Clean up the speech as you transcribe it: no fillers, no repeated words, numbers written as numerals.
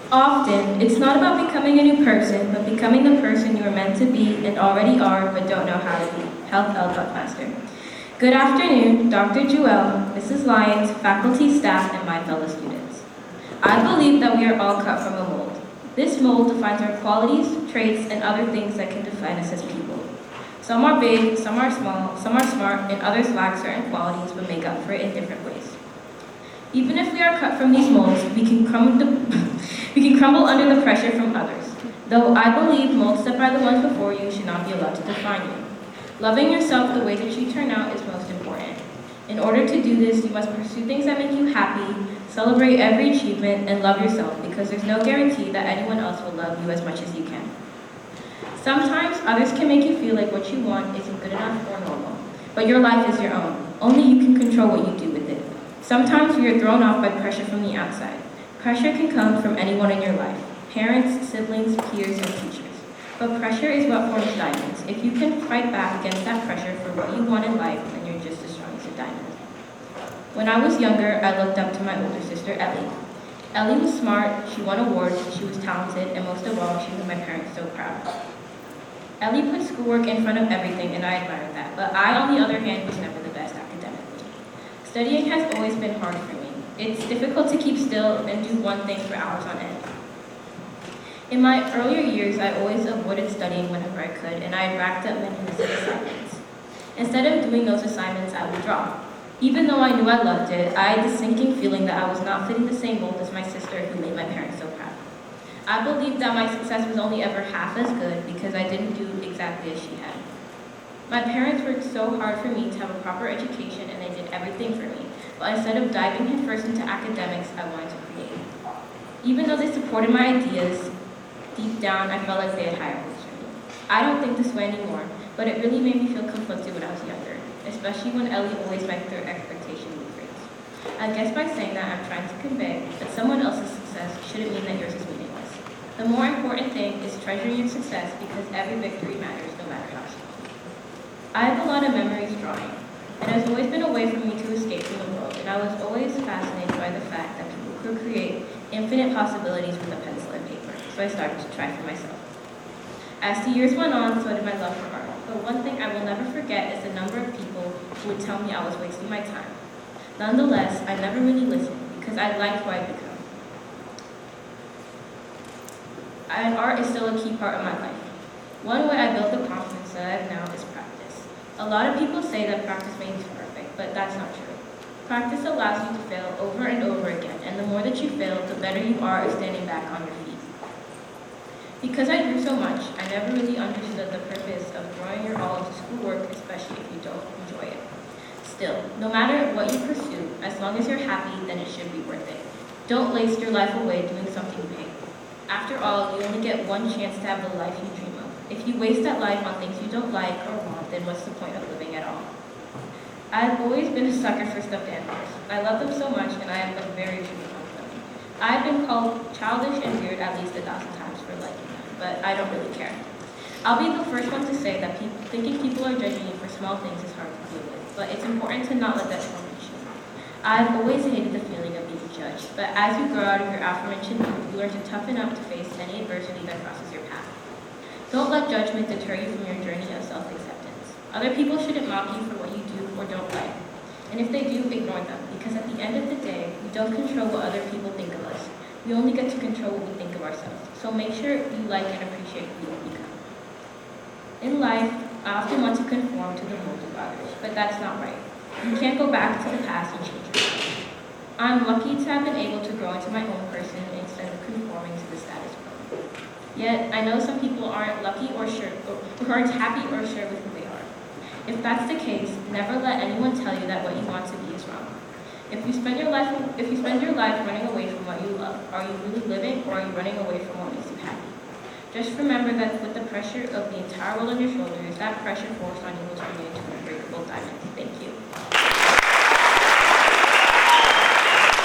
Often, it's not about becoming a new person, but becoming the person you are meant to be and already are, but don't know how to be. Health LDOT Master. Good afternoon, Dr. Jewel, Mrs. Lyons, faculty, staff, and my fellow students. I believe that we are all cut from a mold. This mold defines our qualities, traits, and other things that can define us as people. Some are big, some are small, some are smart, and others lack certain qualities but make up for it in different ways. Even if we are cut from these molds, we can crumble under the pressure from others. Though I believe molds set by the ones before you should not be allowed to define you. Loving yourself the way that you turn out is most important. In order to do this, you must pursue things that make you happy, celebrate every achievement, and love yourself because there's no guarantee that anyone else will love you as much as you can. Sometimes others can make you feel like what you want isn't good enough or normal, but your life is your own. Only you can control what you do with it. Sometimes we are thrown off by pressure from the outside. Pressure can come from anyone in your life, parents, siblings, peers, and teachers. But pressure is what forms diamonds. If you can fight back against that pressure for what you want in life, then you're just as strong as a diamond. When I was younger, I looked up to my older sister, Ellie. Ellie was smart, she won awards, she was talented, and most of all, she made my parents so proud. Ellie put schoolwork in front of everything, and I admired that. But I, on the other hand, was never the best academically. Studying has always been hard for me. It's difficult to keep still and do one thing for hours on end. In my earlier years, I always avoided studying whenever I could, and I racked up many missing assignments. Instead of doing those assignments, I would drop. Even though I knew I loved it, I had the sinking feeling that I was not fitting the same mold as my sister who made my parents so proud. I believed that my success was only ever half as good because I didn't do exactly as she had. My parents worked so hard for me to have a proper education and they did everything for me, but instead of diving headfirst into academics, I wanted to create. Even though they supported my ideas, deep down I felt like they had higher hopes for me. I don't think this way anymore, but it really made me feel conflicted when I was younger, especially when Ellie always met their expectations with grades. I guess by saying that I'm trying to convey that someone else's success shouldn't mean that yours is meaningless. The more important thing is treasuring your success because every victory matters no matter how small. I have a lot of memories drawing. It has always been a way for me to escape from the world, and I was always fascinated by the fact that people could create infinite possibilities with a pencil and paper, so I started to try for myself. As the years went on, so did my love for art, but one thing I will never forget is the number of people who would tell me I was wasting my time. Nonetheless, I never really listened because I liked who I'd become. And art is still a key part of my life. One way I built the confidence that I have now is practice. A lot of people say that practice makes perfect, but that's not true. Practice allows you to fail over and over again, and the more that you fail, the better you are at standing back on your feet. Because I grew so much, I never really understood the purpose of throwing your all into schoolwork, especially if you don't enjoy it. Still, no matter what you pursue, as long as you're happy, then it should be worth it. Don't waste your life away doing something you hate. After all, you only get one chance to have the life you dream of. If you waste that life on things you don't like or want, then what's the point of living at all? I've always been a sucker for stuffed animals. I love them so much, and I have a very true love for them. I've been called childish and weird at least 1,000 times for liking them, but I don't really care. I'll be the first one to say that thinking people are judging you for small things is hard to deal with, but it's important to not let that formation. I've always hated the feeling of being judged, but as you grow out of your aforementioned mood, you learn to toughen up to face any adversity that crosses your path. Don't let judgment deter you from your journey of self-acceptance. Other people shouldn't mock you for what you do or don't like. And if they do, ignore them, because at the end of the day, we don't control what other people think of us. We only get to control what we think of ourselves. So make sure you like and appreciate who you become. In life, I often want to conform to the mold of others, but that's not right. You can't go back to the past and change yourself. I'm lucky to have been able to grow into my own person instead of conforming to the status quo. Yet, I know some people aren't lucky or aren't happy or sure with who they are. If that's the case, never let anyone tell you that what you want to be is wrong. If you spend your life running away from what you love, are you really living or are you running away from what makes you happy? Just remember that with the pressure of the entire world on your shoulders, that pressure forced on you will turn you into an unbreakable diamond. Thank you.